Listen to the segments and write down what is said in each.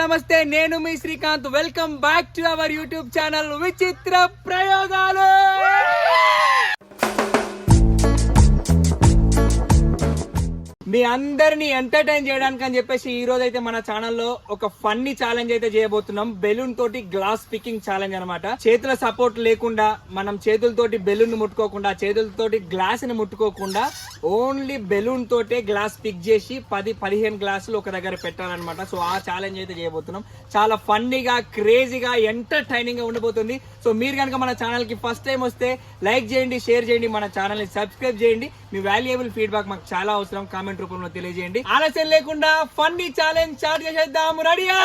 నమస్తే, నేను మీ Srikanth. Welcome back to our YouTube channel Vichitra Prayogalu. మీ అందరినీ ఎంటర్టైన్ చేయడానికి అని చెప్పేసి ఈ రోజు అయితే మన ఛానల్లో ఒక ఫన్నీ ఛాలెంజ్ అయితే చేయబోతున్నాం. బెలూన్ తోటి గ్లాస్ పికింగ్ ఛాలెంజ్ అనమాట. చేతుల సపోర్ట్ లేకుండా, మనం చేతులతోటి బెలూన్ ముట్టుకోకుండా, చేతులతోటి గ్లాస్ ని ముట్టుకోకుండా ఓన్లీ బెలూన్ తోటే గ్లాస్ పిక్ చేసి 10-15 గ్లాసులు ఒక దగ్గర పెట్టాలన్నమాట. సో ఆ ఛాలెంజ్ అయితే చేయబోతున్నాం. చాలా ఫన్నీగా, క్రేజీగా, ఎంటర్టైనింగ్ గా ఉండబోతుంది. సో మీరు కనుక మన ఛానల్ కి ఫస్ట్ టైం వస్తే లైక్ చేయండి, షేర్ చేయండి, మన ఛానల్ ని సబ్స్క్రైబ్ చేయండి. మీ వాల్యుయబుల్ ఫీడ్బ్యాక్ మాకు చాలా అవసరం. కామెంట్ రూపంలో తెలియజేయండి. ఆలస్యం లేకుండా ఫన్నీ ఛాలెంజ్ స్టార్ట్ చేసేద్దాం. రెడీయా?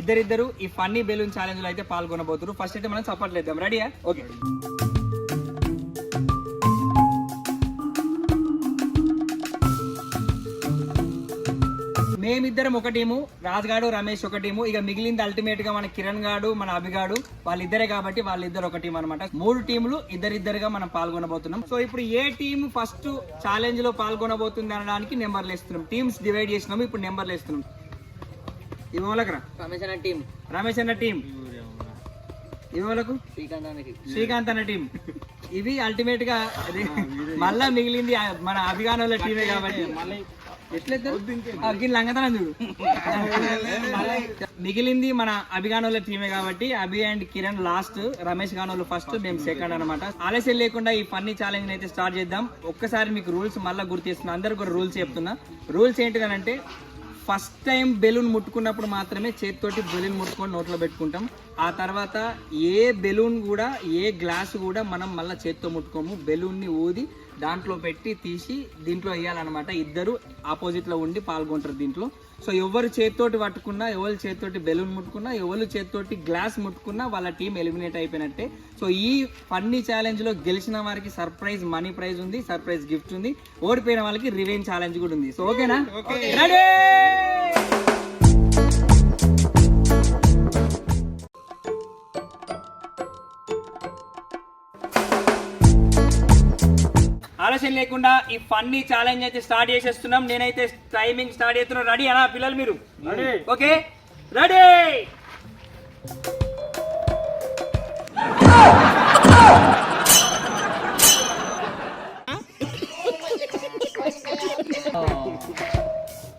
ఇద్దరిద్దరు ఈ ఫన్నీ బెలూన్ ఛాలెంజ్ లో అయితే పాల్గొనబోతున్నారు. ఫస్ట్ అయితే మనం చప్పట్లు వేద్దాం. రెడీయా? ఓకే. మేమిద్దరం ఒక టీము, రాజుగాడు రమేష్ ఒక టీము. ఇక మిగిలింది అల్టిమేట్ గా మన కిరణ్ గాడు, మన అభిగాడు, వాళ్ళిద్దరే కాబట్టి వాళ్ళిద్దరు ఒక టీం అనమాట. 3 టీములు ఇద్దరిద్దరుగా మనం పాల్గొనబోతున్నాం. సో ఇప్పుడు ఏ టీం ఫస్ట్ ఛాలెంజ్ లో పాల్గొనబోతుంది అనడానికి నెంబర్లు వేస్తున్నాం. టీమ్స్ డివైడ్ చేసినాము, ఇప్పుడు నెంబర్లు వేస్తున్నాం. ఇవ్వలకరా రమేష్ అన్న టీం, ఇవ్వలకు శ్రీకాంత్ అన్న టీం. ఇవి అల్టిమేట్ గా మళ్ళా మిగిలింది మన అభిగానుల టీమే కాబట్టి మిగిలింది మన అభిగానుల టీమే కాబట్టి అభి అండ్ కిరణ్ లాస్ట్, రమేష్ గానోలు ఫస్ట్, మేము సెకండ్ అనమాట. ఆలస్యం లేకుండా ఈ ఫన్నీ ఛాలెంజ్ అయితే స్టార్ట్ చేద్దాం. ఒక్కసారి మీకు రూల్స్ మళ్ళీ గుర్తు చేస్తున్నా, అందరు కూడా రూల్స్ చెప్తున్నా. రూల్స్ ఏంటిదనంటే, ఫస్ట్ టైం బెలూన్ ముట్టుకున్నప్పుడు మాత్రమే చేతితోటి బెలూన్ ముట్టుకొని నోట్లో పెట్టుకుంటాం. ఆ తర్వాత ఏ బెలూన్ కూడా, ఏ గ్లాస్ కూడా మనం మళ్ళీ చేతితో ముట్టుకోము. బెలూన్ని ఊది దాంట్లో పెట్టి తీసి దీంట్లో వేయాలన్నమాట. ఇద్దరు ఆపోజిట్ లో ఉండి పాల్గొంటారు దీంట్లో. సో ఎవరు చేతితోటి పట్టుకున్నా, ఎవరు చేతితోటి బెలూన్ ముట్టుకున్నా, ఎవరు చేతితోటి గ్లాస్ ముట్టుకున్నా వాళ్ళ టీం ఎలిమినేట్ అయిపోయినట్టే. సో ఈ ఫన్నీ ఛాలెంజ్ లో గెలిచిన వారికి సర్ప్రైజ్ మనీ ప్రైజ్ ఉంది, సర్ప్రైజ్ గిఫ్ట్ ఉంది. ఓడిపోయిన వాళ్ళకి రివెంజ్ ఛాలెంజ్ కూడా ఉంది. సో ఓకేనా? రెడీ? ఆలస్యం లేకుండా ఈ ఫన్నీ ఛాలెంజ్ అయితే స్టార్ట్ చేసేస్తున్నాం. నేనైతే టైమింగ్ స్టార్ట్ చేస్తున్నా. రెడీ అనా పిల్లలు? మీరు ఓకే? రెడీ?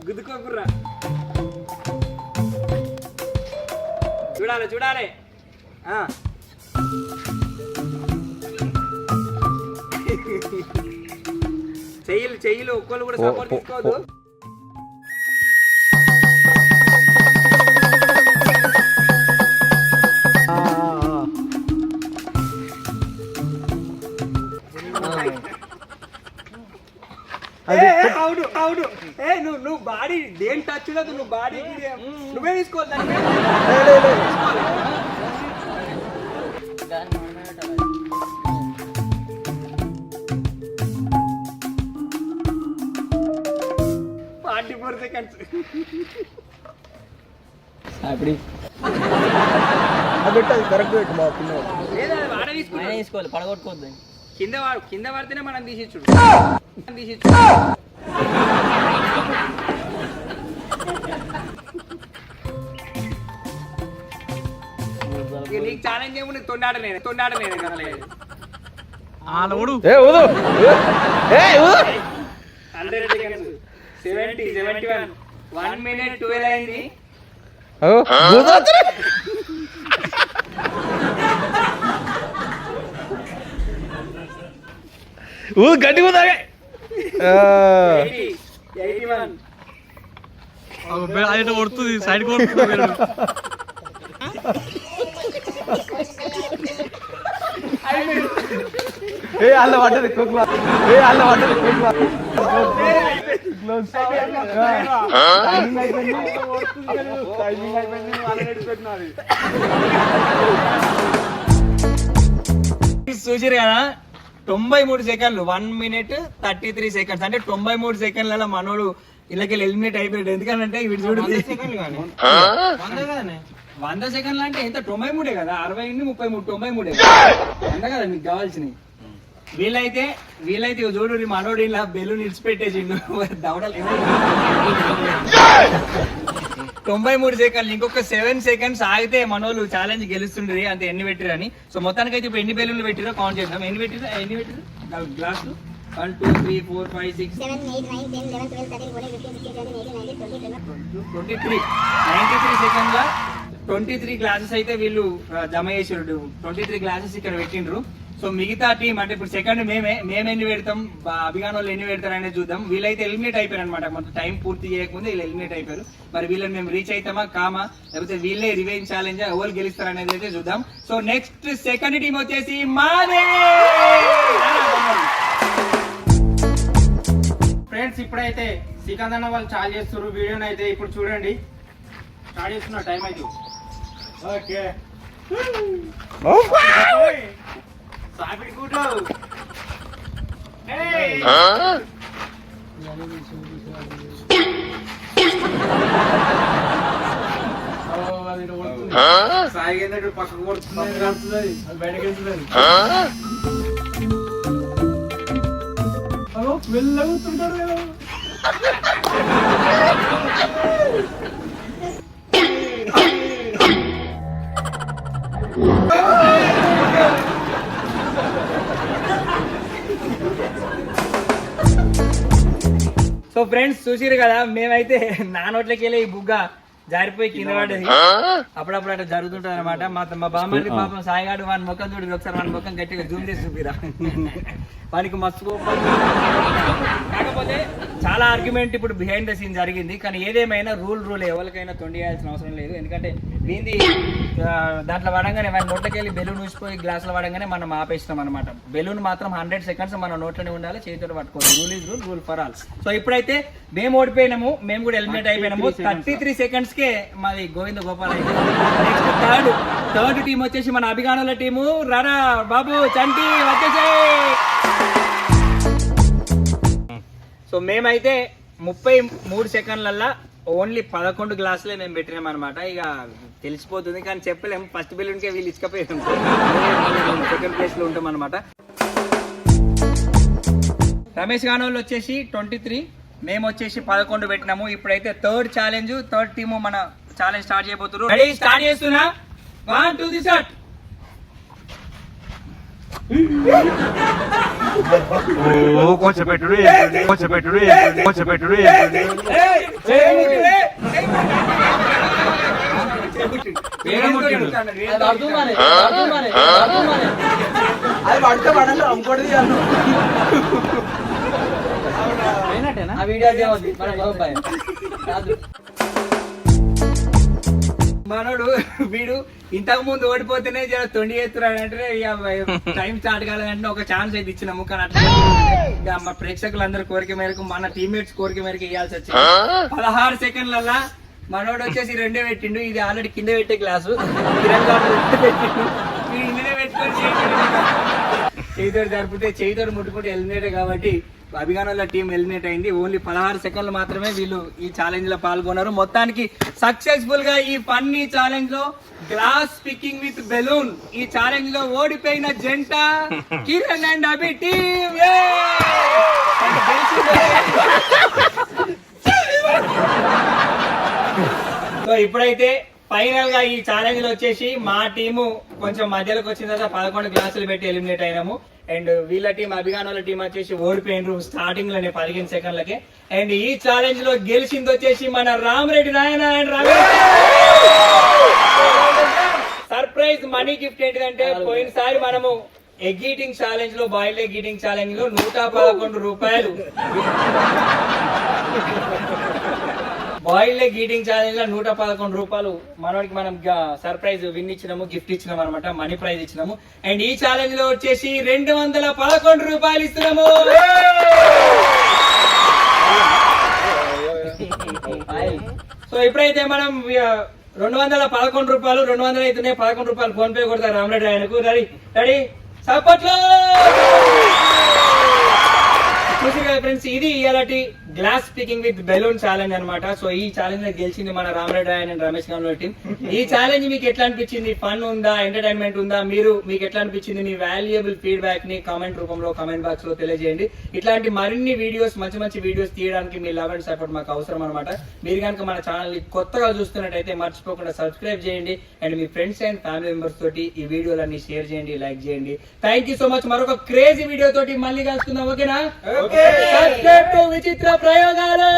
గుద్దుకోకుర్రా, చూడాలి చూడాలి. చెయ్యిలు ఒక్కళ్ళు కూడా సపోర్ట్ తీసుకోవద్దు. అవును అవును. నువ్వు బాడీ దేని టచ్ లేదు, నువ్వు బాడీ నువ్వే తీసుకోవాలి. తీసుకోవాలి, పడగొట్టుకోవద్దు. కింద పడితేనే మనం తీసిచ్చుడు. నీకు ఛాలెంజ్ ఏముంది? తొండాట నేనే కదలేదు. 71 1 minute 12 అయింది. గట్టి కుదాగా 81 అది కొడుతుంది, సైడ్ కొడుతుంది. అల్ల పడ్డది చూసిరు కదా, 93 సెకండ్లు, 1 minute 33 seconds. అంటే 93 సెకండ్ల మనోడు ఇళ్ళకి ఎలిమినేట్ అయిపోయాడు. ఎందుకంటే వీడు చూడు 100 సెకండ్లు అంటే ఎంత? 93 కదా, 60 33 93 అంతే కదా మీకు కావాల్సినవి. వీళ్ళైతే చూడు మనోడు ఇలా బెల్లు నిలిచిపెట్టేసిండు దవడలు 93 సెకండ్లు ఇంకొక 7 సెకండ్స్ ఆగితే మనోళ్ళు ఛాలెంజ్ గెలుస్తుండ్రి అంతే ఎన్ని పెట్టిరని. సో మొత్తానికి అయితే ఇప్పుడు ఎన్ని బెలూన్లు పెట్టిరో కౌంట్ చేద్దాం. ఎన్ని పెట్టిరు గ్లాసులు 1 2 3 4 5 6 7 8 9 10 11 12 13 14 15 16 17 18 19 20 23 సెకండ్ల 23 గ్లాసెస్ అయితే వీళ్ళు జమ చేసారు. 23 గ్లాసెస్ ఇక్కడ పెట్టిండ్రు. సో మిగతా టీం అంటే ఇప్పుడు సెకండ్ మేము ఎన్ని పెడతాం, అభిగాన్ వాళ్ళు ఎన్ని పెడతారు అనేది చూద్దాం. వీళ్ళైతే ఎలిమినేట్ అయిపోయారు అనమాట. మొత్తం టైం పూర్తి చేయకముందే వీళ్ళు ఎలిమినేట్ అయిపోయారు. మరి వీళ్ళని మేము రీచ్ అవుతామా కామా, లేకపోతే వీళ్ళే రివెంజ్ ఛాలెంజ్ ఎవరు గెలుస్తారు అనేది అయితే చూద్దాం. సో నెక్స్ట్ సెకండ్ టీం వచ్చేసి మాదే. ఫ్రెండ్స్ ఇప్పుడైతే శ్రీకాంత్ అన్న వాళ్ళు చాలు చేస్తున్నారు వీడియోని అయితే. ఇప్పుడు చూడండి స్టార్ట్ చేస్తున్న టైం అయితే. ఓకే సాపిడి కూటో సాయి పక్కకు కొడుతుంది బయటకు వెళ్తుంది. వెళ్ళవుతుంటారు కదా. సో ఫ్రెండ్స్ చూసిరు కదా, మేమైతే నా నోట్లకి వెళ్ళి ఈ బుగ్గ జారిపోయి కింద పడ్డది. అప్పుడప్పుడు అట్లా జరుగుతుంటది అనమాట. మా బామ్మడి పాపం సాయిగాడు వాని ముఖం చూడు ఒకసారి, వాని ముఖం గట్టిగా జూమ్ చేసి చూపిరా. వానికి మస్తు కాకపోతే చాలా ఆర్గ్యుమెంట్ ఇప్పుడు బిహైండ్ ద సీన్ జరిగింది. కానీ ఏదేమైనా రూల్ ఎవరికైనా తొండి చేయాల్సిన అవసరం లేదు. ఎందుకంటే దీన్ని దాంట్లో పడంగానే మన నోట్లకి వెళ్ళి బెలూన్ ఊసిపోయి గ్లాసులో పడంగానే మనం ఆపేస్తాం అనమాట. బెలూన్ మాత్రం 100 సెకండ్స్ మన నోట్లోనే ఉండాలి, చేతితో పట్టుకోవాలి. Rule is rule for all. So ఇప్పుడైతే మేము ఓడిపోయినాము, మేము కూడా ఎలిమినేట్ అయిపోయినాము. 33 సెకండ్స్ కే మాది గోవింద గోపాల్ అయితే. నెక్స్ట్ థర్డ్ టీం వచ్చేసి మన అభిగానుల టీము. రారా బాబు చంటి వచ్చేసే. సో మేమైతే 33 సెకండ్లల్లా ఓన్లీ 11 గ్లాసులే మేము పెట్టినాం అనమాట. ఇక తెలిసిపోతుంది కానీ చెప్పలేము. ఫస్ట్ బెలూన్కే వీళ్ళు ఇసుకపోయాం, సెకండ్ ప్లేస్ లో ఉంటాం అనమాట. రమేష్ గానోళ్ళు వచ్చేసి 23, మేము వచ్చేసి 11 పెట్టినాము. ఇప్పుడైతే థర్డ్ టీము మన ఛాలెంజ్ స్టార్ట్ చేయబోతున్నారు. రెడీ స్టార్ట్ చేస్తున్నా. 1 2 3 స్టార్ట్. కొంచెం పెట్టుడు అది పడితే పడాలి ఇంకోటి ఆ వీడియో మనోడు వీడు ఇంతకు ముందు ఓడిపోతేనే జర తొండి చేస్తున్నాడు అంటే టైం స్టార్ట్ కాలేదంటే ఒక ఛాన్స్ అయితే ఇచ్చినాము. కానీ అట్లా మా ప్రేక్షకులందరూ కోరిక మేరకు, మన టీమ్మేట్స్ కోరిక మేరకు ఇవ్వాల్సి వచ్చింది. 16 సెకండ్లల్లా మనోడు వచ్చేసి 2 పెట్టిండు. ఇది ఆల్రెడీ కింద పెట్టే గ్లాసు పెట్టిండు. ఇందులో పెట్టుకొని చేతితో జరిపితే చేతితో ముట్టుకుంటే ఎలిమినేట్ కాబట్టి అభిగానుల టీం ఎలిమినేట్ అయింది. ఓన్లీ 16 సెకండ్లు మాత్రమే వీళ్ళు ఈ ఛాలెంజ్ లో పాల్గొన్నారు. మొత్తానికి సక్సెస్ఫుల్ గా ఈ ఫన్నీ ఛాలెంజ్ లో గ్లాస్ పికింగ్ విత్ బెలూన్ ఈ ఛాలెంజ్ లో ఓడిపోయిన జంట Kiran and Abhi team. So ఇప్పుడైతే ఫైనల్ గా ఈ ఛాలెంజ్ లో వచ్చేసి మా టీము కొంచెం మధ్యలోకి వచ్చిన తర్వాత 11 గ్లాసులు పెట్టి ఎలిమినేట్ అయినాము. అండ్ వీళ్ళ టీం అభిగానుల టీం వచ్చేసి ఓడిపోయినరు స్టార్టింగ్ లోనే 15 సెకండ్లకే. అండ్ ఈ ఛాలెంజ్ లో గెలిచింది వచ్చేసి మన రామరెడ్డి నాయన and Ramesh. Surprise money gift ఏంటిదంటే పోయినసారి మనము ఎగ్ ఈటింగ్ ఛాలెంజ్ లో, బాయిల్డ్ ఎగ్ ఈటింగ్ ఛాలెంజ్ లో 111 రూపాయలు, బాయిల్డ్ ఎగ్ ఈటింగ్ ఛాలెంజ్ లో 111 రూపాయలు మనోడికి మనం సర్ప్రైజ్ విన్ ఇచ్చినాము, గిఫ్ట్ ఇచ్చినాము అనమాట, మనీ ప్రైజ్ ఇచ్చినాము. అండ్ ఈ ఛాలెంజ్ లో వచ్చేసి 211 రూపాయలు ఇస్తున్నాము. సో ఇప్పుడైతే మనం 211 రూపాయలు 200 అవుతున్నాయి. 11 రూపాయలు ఫోన్ పే కొడతారు రామరెడ్డి ఆయనకు. రెడీ సప్పట్లో. చూసి కదా ఫ్రెండ్స్, ఇది ఇలాంటి glass speaking with balloon challenge అన్నమాట. సో ఈ ఛాలెంజ్ లో గెలిచింది మన రామరెడ్డి అండ్ రమేష్ గారు టీం. ఈ ఛాలెంజ్ మీకు ఎట్లా అనిపించింది? ఫన్ ఉందా, ఎంటర్టైన్మెంట్ ఉందా? మీకు ఎట్లా అనిపించింది? మీ వాల్యుయబుల్ ఫీడ్బ్యాక్ ని కామెంట్ రూపంలో కామెంట్ బాక్స్ లో తెలియజేయండి. ఇట్లాంటి మరిన్ని వీడియోస్, మంచి మంచి వీడియోస్ తీయడానికి మీ లవ్ అండ్ సపోర్ట్ మాకు అవసరం అనమాట. మీరు కనుక మన ఛానల్ ని కొత్తగా చూస్తున్నట్టయితే మర్చిపోకుండా సబ్స్క్రైబ్ చేయండి and me friends and family members తోటి ఈ వీడియోలన్నీ షేర్ చేయండి, లైక్ చేయండి. Thank you so much. మరొక క్రేజీ వీడియో తోటి మళ్ళీ కలుసుకుందాం, ఓకేనా? సబ్స్క్రైబ్ టు విచిత్ర ప్రయోగాలు.